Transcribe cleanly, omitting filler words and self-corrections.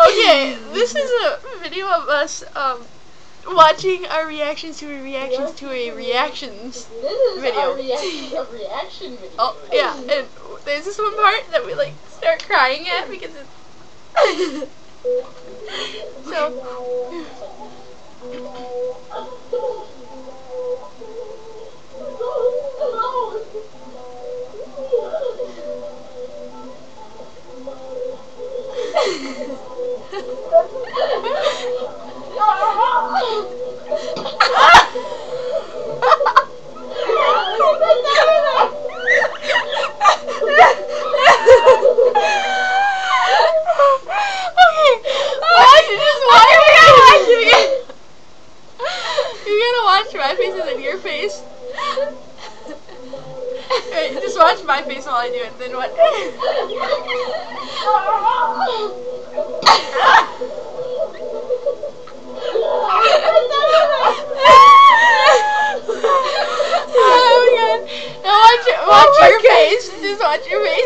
Okay, this is a video of us watching our reactions to a reactions to a reactions video. This is a reaction video. Oh yeah, and there's this one part that we like start crying at because it's so. My face and then your face. Right, just watch my face while I do it, then what? Oh my god. Now watch your face. Just watch your face.